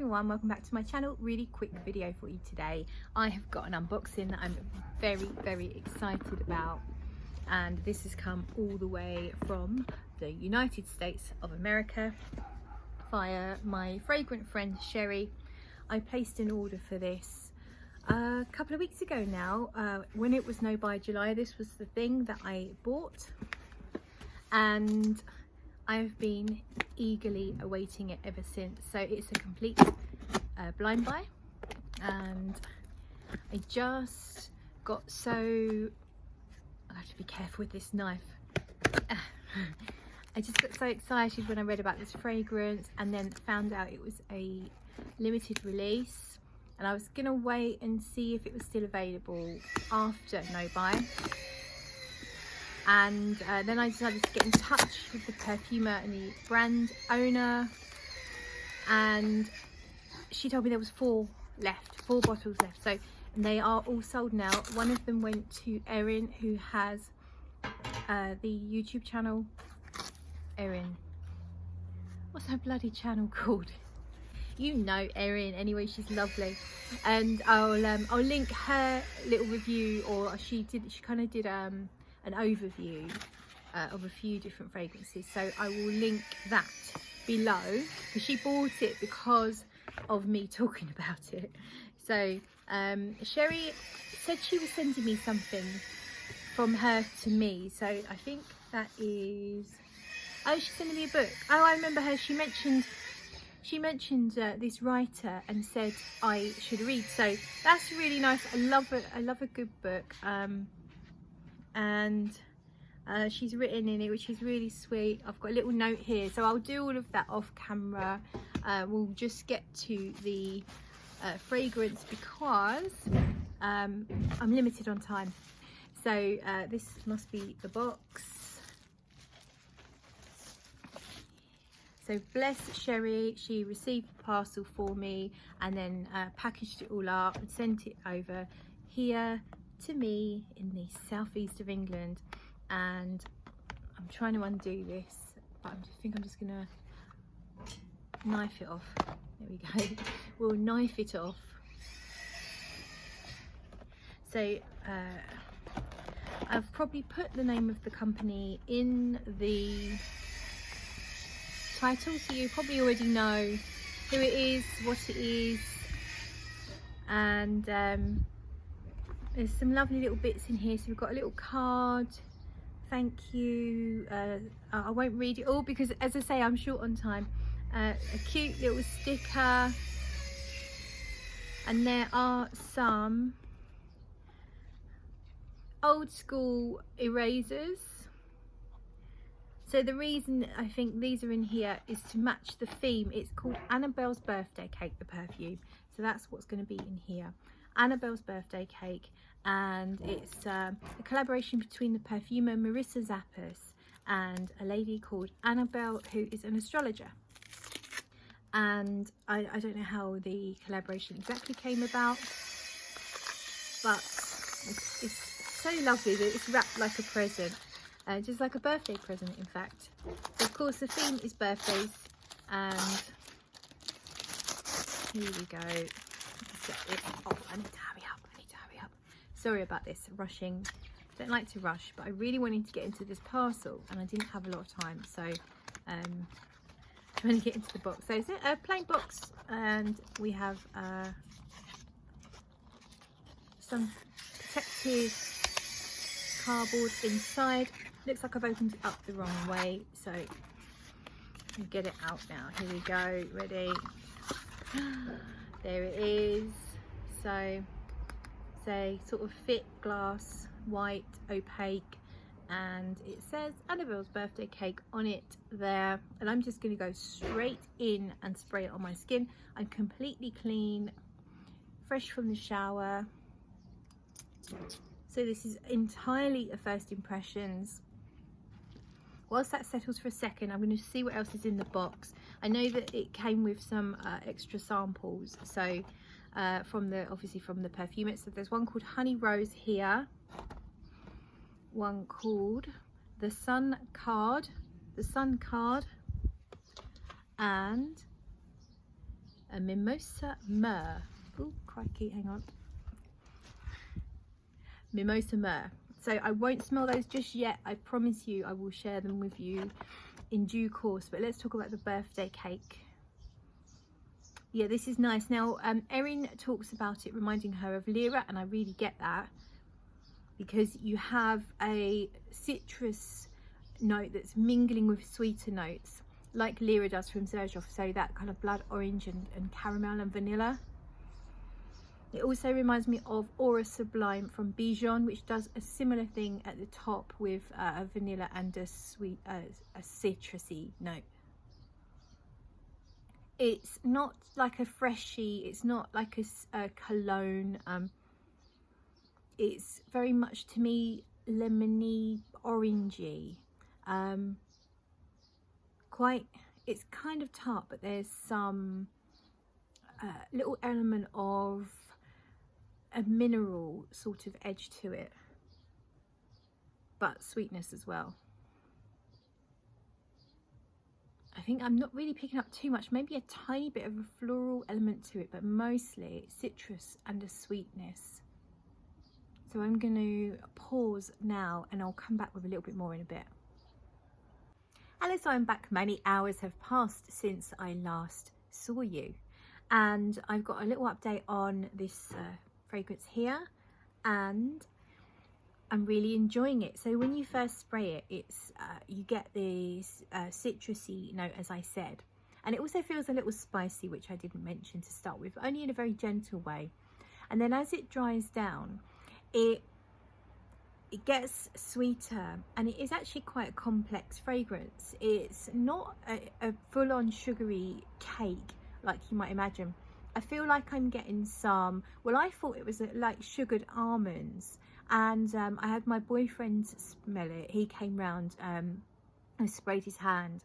everyone, welcome back to my channel. Really quick video for you today. I have got an unboxing that I'm very excited about, and this has come all the way from the United States of America via my fragrant friend Sherry. I placed an order for this a couple of weeks ago now, when it was no buy July. This was the thing that I bought, and I've been eagerly awaiting it ever since. So it's a complete blind buy, and I just got so, I have to be careful with this knife. I just got so excited when I read about this fragrance and then found out it was a limited release, and I was gonna wait and see if it was still available after no buy. And then I decided to get in touch with the perfumer and the brand owner, and she told me there was four bottles left. So, and they are all sold now. One of them went to Erin, who has the YouTube channel. Erin, what's her bloody channel called? You know Erin. Anyway, she's lovely, and I'll link her little review, or she kind of did an overview of a few different fragrances, so I will link that below, because she bought it because of me talking about it. So Sherry said she was sending me something from her to me, so I think that is, oh, she's sending me a book. Oh, I remember her. She mentioned this writer and said I should read, so that's really nice. I love a good book. And she's written in it, which is really sweet. I've got a little note here, so I'll do all of that off camera. We'll just get to the fragrance because I'm limited on time. So this must be the box. So bless Sherry, she received the parcel for me and then packaged it all up and sent it over here to me in the southeast of England. And I'm trying to undo this, but I think I'm just gonna knife it off. There we go. We'll knife it off. So I've probably put the name of the company in the title, so you probably already know who it is, what it is, and there's some lovely little bits in here. So we've got a little card, thank you. I won't read it all because, as I say, I'm short on time. A cute little sticker, and there are some old school erasers. So the reason I think these are in here is to match the theme. It's called Annabel's Birthday Cake, the perfume. So that's what's going to be in here. Annabel's Birthday Cake, and it's a collaboration between the perfumer Marissa Zappas and a lady called Annabel, who is an astrologer. And I don't know how the collaboration exactly came about, but it's so lovely that it's wrapped like a present. Just like a birthday present, in fact. So of course the theme is birthdays, and here we go. Let's get it off. I need to hurry up. Sorry about this rushing. I don't like to rush, but I really wanted to get into this parcel and I didn't have a lot of time, so trying to get into the box. So it's a plain box, and we have some protective cardboard inside. Looks like I've opened it up the wrong way, so I'll get it out now. Here we go, ready. There it is. So it's a sort of thick glass, white, opaque, and it says Annabel's Birthday Cake on it there. And I'm just going to go straight in and spray it on my skin. I'm completely clean, fresh from the shower. So this is entirely a first impressions. Whilst that settles for a second, I'm going to see what else is in the box. I know that it came with some extra samples, so obviously from the perfume. So there's one called Honey Rose here, one called the Sun Card, and a Mimosa Myrrh. Oh, crikey, hang on. Mimosa Myrrh. So I won't smell those just yet. I promise you I will share them with you in due course. But let's talk about the birthday cake. Yeah, this is nice. Now, Erin talks about it reminding her of Lyra, and I really get that, because you have a citrus note that's mingling with sweeter notes, like Lyra does from Zoologist, so that kind of blood orange and caramel and vanilla. It also reminds me of Aura Sublime from Bijon, which does a similar thing at the top with a vanilla and a sweet, a citrusy note. It's not like a freshie, it's not like a cologne. It's very much, to me, lemony, orangey. It's kind of tart, but there's some little element of a mineral sort of edge to it, but sweetness as well. I think I'm not really picking up too much, maybe a tiny bit of a floral element to it, but mostly citrus and a sweetness. So I'm going to pause now and I'll come back with a little bit more in a bit. Hello, so I'm back. Many hours have passed since I last saw you, and I've got a little update on this fragrance here, and I'm really enjoying it. So when you first spray it, it's you get this citrusy note, as I said, and it also feels a little spicy, which I didn't mention to start with, only in a very gentle way. And then as it dries down, it gets sweeter, and it is actually quite a complex fragrance. It's not a full-on sugary cake like you might imagine. I feel like I'm getting some, well, I thought it was like sugared almonds, and I had my boyfriend smell it. He came round and sprayed his hand,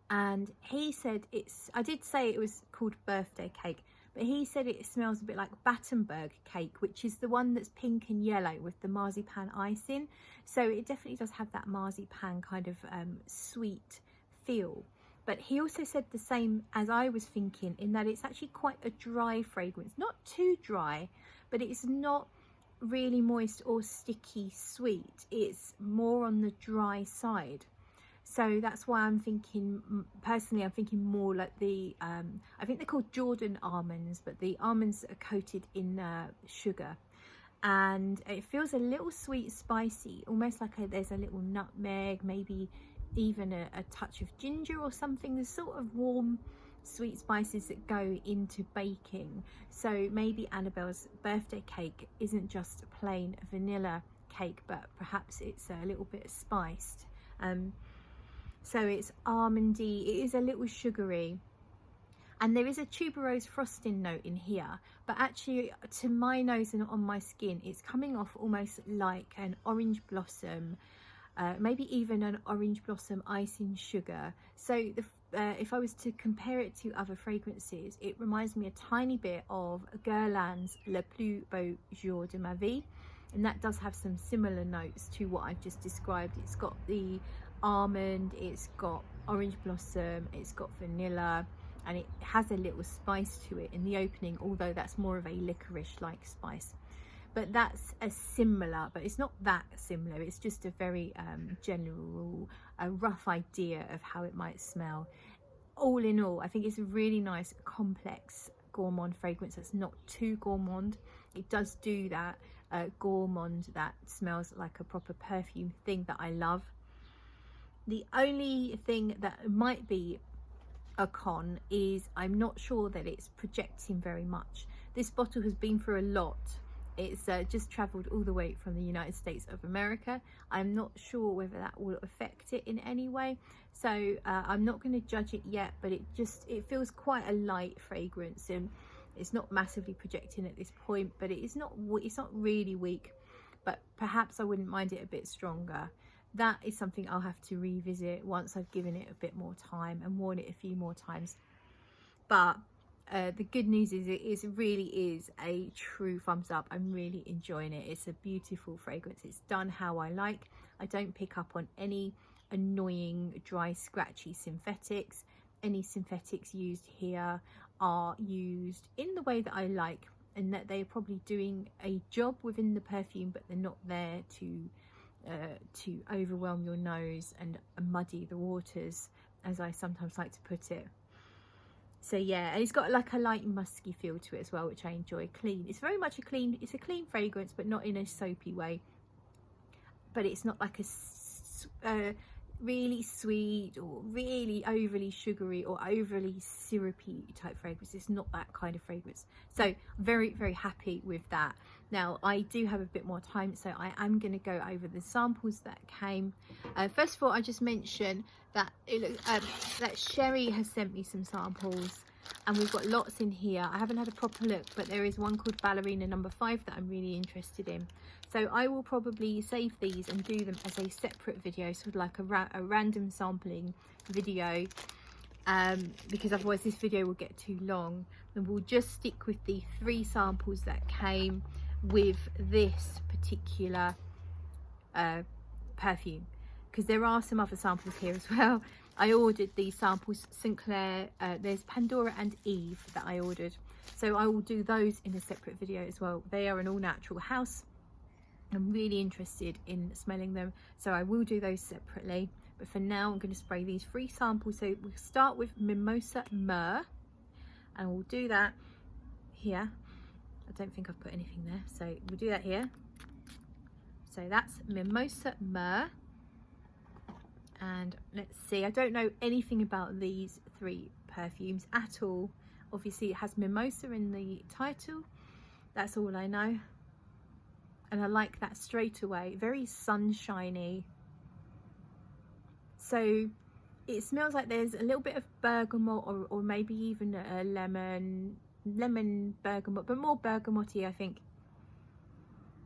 and he said I did say it was called birthday cake, but he said it smells a bit like Battenberg cake, which is the one that's pink and yellow with the marzipan icing. So it definitely does have that marzipan kind of sweet feel. But he also said the same as I was thinking, in that it's actually quite a dry fragrance. Not too dry, but it's not really moist or sticky sweet. It's more on the dry side. So that's why I'm thinking, personally, I'm thinking more like the, I think they're called Jordan almonds, but the almonds are coated in sugar. And it feels a little sweet, spicy, almost like there's a little nutmeg, maybe even a touch of ginger or something. There's sort of warm, sweet spices that go into baking. So maybe Annabel's birthday cake isn't just a plain vanilla cake, but perhaps it's a little bit spiced. So it's almondy, it is a little sugary, and there is a tuberose frosting note in here, but actually to my nose and on my skin, it's coming off almost like an orange blossom, maybe even an orange blossom icing sugar. So if I was to compare it to other fragrances, it reminds me a tiny bit of Guerlain's Le Plus Beau Jour de ma Vie, and that does have some similar notes to what I've just described. It's got the almond, it's got orange blossom, it's got vanilla, and it has a little spice to it in the opening, although that's more of a licorice like spice. But that's a similar, but it's not that similar, it's just a very general, a rough idea of how it might smell. All in all, I think it's a really nice complex gourmand fragrance that's not too gourmand. It does do that gourmand that smells like a proper perfume thing that I love. The only thing that might be a con is I'm not sure that it's projecting very much. This bottle has been through a lot. It's just travelled all the way from the United States of America. I'm not sure whether that will affect it in any way, so I'm not going to judge it yet, but it feels quite a light fragrance, and it's not massively projecting at this point, but it's not really weak, but perhaps I wouldn't mind it a bit stronger. That is something I'll have to revisit once I've given it a bit more time and worn it a few more times. But the good news is it really is a true thumbs up. I'm really enjoying it. It's a beautiful fragrance. It's done how I like. I don't pick up on any annoying dry scratchy synthetics. Any synthetics used here are used in the way that I like, and that they're probably doing a job within the perfume, but they're not there to overwhelm your nose and muddy the waters, as I sometimes like to put it. So yeah, and it's got like a light musky feel to it as well, which I enjoy. Clean, it's very much a clean fragrance, but not in a soapy way. But it's not like a really sweet or really overly sugary or overly syrupy type fragrance. It's not that kind of fragrance. So very, very happy with that. Now I do have a bit more time, so I am going to go over the samples that came. First of all, I just mentioned that that Sherry has sent me some samples, and we've got lots in here. I haven't had a proper look, but there is one called Ballerina number 5 that I'm really interested in. So I will probably save these and do them as a separate video, sort of like a random sampling video, because otherwise this video will get too long. And we'll just stick with the 3 samples that came with this particular perfume, because there are some other samples here as well. I ordered these samples, St. Clair, there's Pandora and Eve that I ordered, so I will do those in a separate video as well. They are an all natural house. I'm really interested in smelling them, so I will do those separately. But for now, I'm going to spray these 3 samples. So we'll start with Mimosa Myrrh, and we'll do that here. I don't think I've put anything there, so we'll do that here. So that's Mimosa Myrrh. And let's see, I don't know anything about these 3 perfumes at all. Obviously it has mimosa in the title, that's all I know. And I like that straight away, very sunshiny. So it smells like there's a little bit of bergamot, or maybe even a lemon bergamot, but more bergamoty, I think.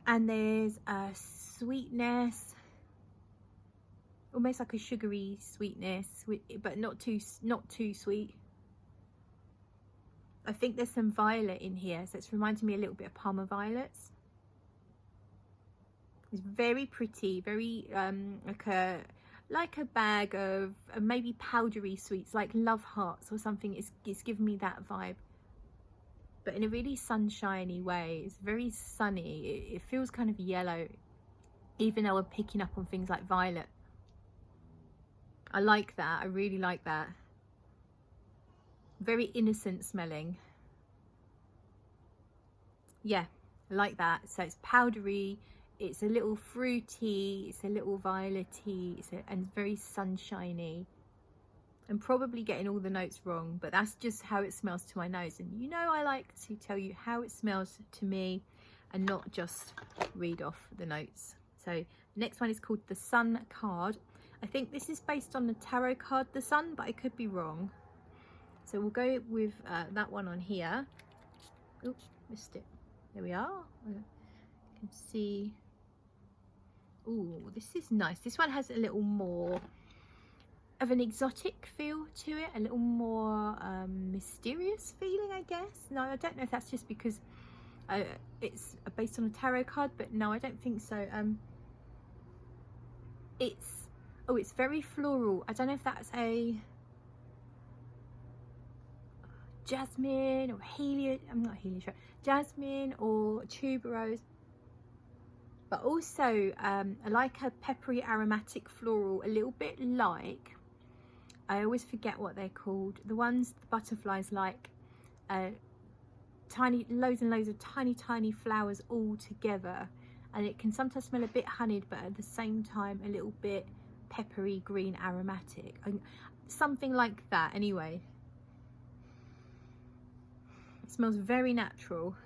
And there's a sweetness, almost like a sugary sweetness, but not too sweet. I think there's some violet in here, so it's reminding me a little bit of Parma violets. It's very pretty, very like a bag of maybe powdery sweets, like Love Hearts or something. It's giving me that vibe, but in a really sunshiny way. It's very sunny. It feels kind of yellow, even though I'm picking up on things like violet. I like that. I really like that. Very innocent smelling. Yeah, I like that. So it's powdery. It's a little fruity, it's a little violety, and very sunshiny. I'm probably getting all the notes wrong, but that's just how it smells to my nose. And you know, I like to tell you how it smells to me and not just read off the notes. So the next one is called the Sun card. I think this is based on the tarot card, the Sun, but I could be wrong. So we'll go with that one on here. Oops, missed it. There we are. You can see. Oh, this is nice. This one has a little more of an exotic feel to it, a little more mysterious feeling, I guess. No, I don't know if that's just because it's based on a tarot card, but no, I don't think so. It's very floral. I don't know if that's a jasmine or jasmine or tuberose. But also like a peppery aromatic floral, a little bit like, I always forget what they're called, the ones the butterflies like, loads and loads of tiny flowers all together, and it can sometimes smell a bit honeyed, but at the same time a little bit peppery green aromatic, something like that. Anyway, it smells very natural.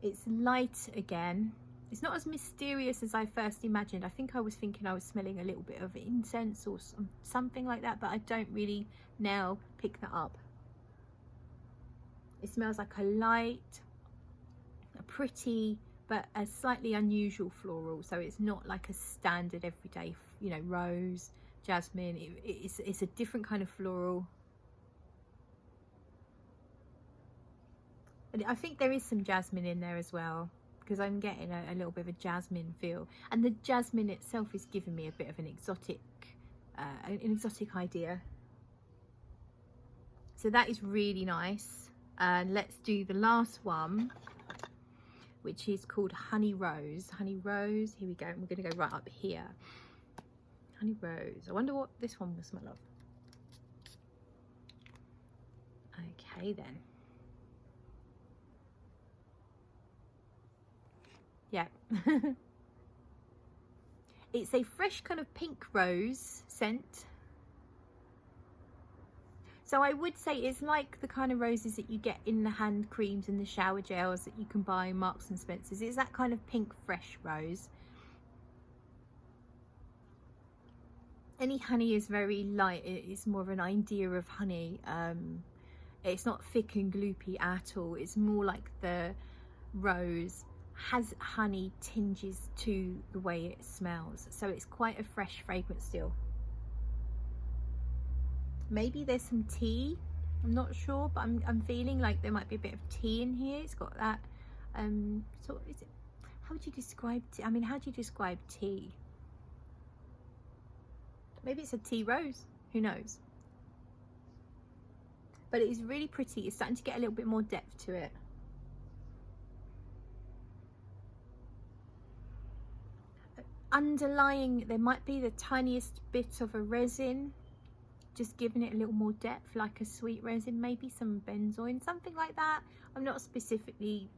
It's light again. It's not as mysterious as I first imagined. I think I was thinking I was smelling a little bit of incense or something like that, but I don't really now pick that up. It smells like a light, a pretty, but a slightly unusual floral. So it's not like a standard everyday, you know, rose, jasmine. It's a different kind of floral. And I think there is some jasmine in there as well, because I'm getting a little bit of a jasmine feel, and the jasmine itself is giving me a bit of an exotic idea. So that is really nice. And let's do the last one, which is called Honey Rose. Honey Rose, here we go. We're going to go right up here. Honey Rose. I wonder what this one will smell of. Okay then. Yeah. It's a fresh kind of pink rose scent. So I would say it's like the kind of roses that you get in the hand creams and the shower gels that you can buy in Marks and Spencer's. It's that kind of pink fresh rose. Any honey is very light. It's more of an idea of honey. It's not thick and gloopy at all. It's more like the rose has honey tinges to the way it smells. So it's quite a fresh fragrance still. Maybe there's some tea, I'm not sure, but I'm feeling like there might be a bit of tea in here. It's got that sort of, is it, how would you describe tea? I mean, how do you describe tea? Maybe it's a tea rose, who knows? But it is really pretty. It's starting to get a little bit more depth to it. Underlying, there might be the tiniest bit of a resin, just giving it a little more depth, like a sweet resin, maybe some benzoin, something like that. I'm not specifically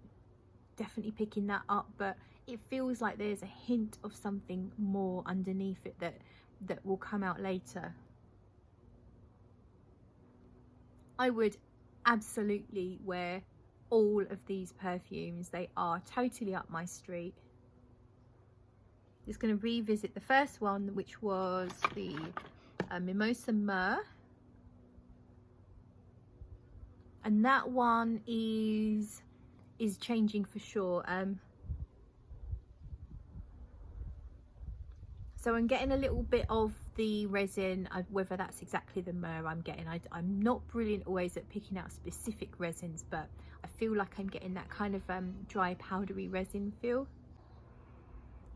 definitely picking that up, but it feels like there's a hint of something more underneath it that will come out later. I would absolutely wear all of these perfumes. They are totally up my street. Just going to revisit the first one, which was the Mimosa Myrrh, and that one is changing for sure. So I'm getting a little bit of the resin, whether that's exactly the myrrh I'm getting. I'm not brilliant always at picking out specific resins, but I feel like I'm getting that kind of dry powdery resin feel.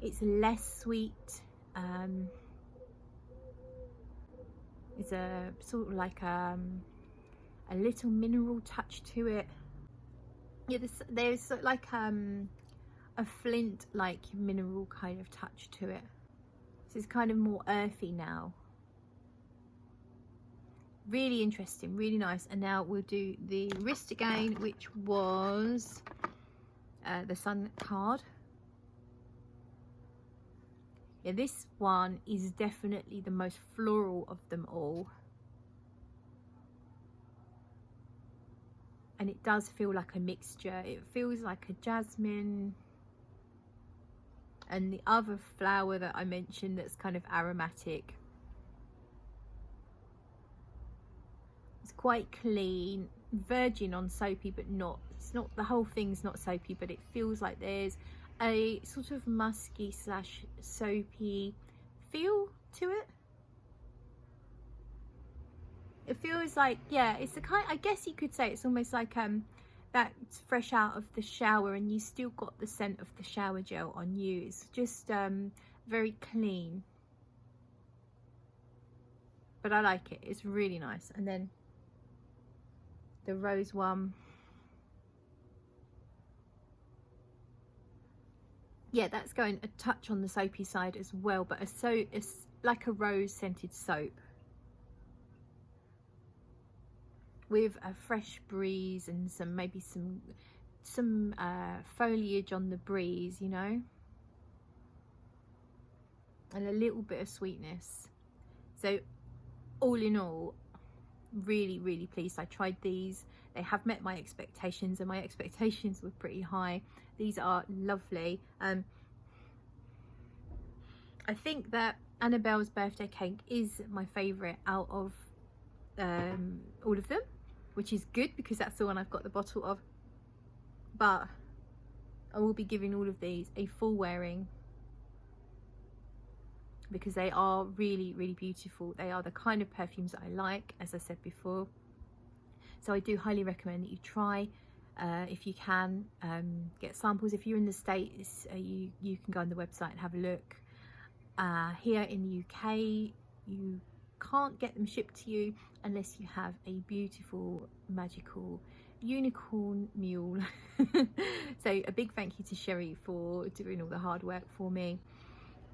It's less sweet. It's a sort of like a little mineral touch to it. Yeah, there's sort of like a flint like mineral kind of touch to it. So it's kind of more earthy now. Really interesting, really nice. And now we'll do the wrist again, which was the Sun card. Yeah, this one is definitely the most floral of them all. And it does feel like a mixture. It feels like a jasmine and the other flower that I mentioned that's kind of aromatic. It's quite clean, virgin on soapy, but not, it's not, the whole thing's not soapy, but it feels like there's a sort of musky slash soapy feel to it. It feels like, yeah, it's a kind, I guess you could say it's almost like that's fresh out of the shower and you still got the scent of the shower gel on you. It's just very clean, but I like it. It's really nice. And then the rose one, yeah, that's going a touch on the soapy side as well, but it's like a rose scented soap with a fresh breeze and some maybe some foliage on the breeze, you know, and a little bit of sweetness. So all in all, really, really pleased. I tried these. They have met my expectations, and my expectations were pretty high. These are lovely. I think that Annabelle's birthday cake is my favourite out of all of them, which is good because that's the one I've got the bottle of. But I will be giving all of these a full wearing because they are really, really beautiful. They are the kind of perfumes that I like, as I said before. So I do highly recommend that you try, if you can, get samples. If you're in the States, you can go on the website and have a look. Here in the UK, you can't get them shipped to you unless you have a beautiful, magical unicorn mule. So a big thank you to Sherry for doing all the hard work for me,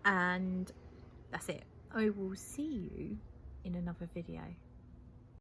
and that's it. I will see you in another video.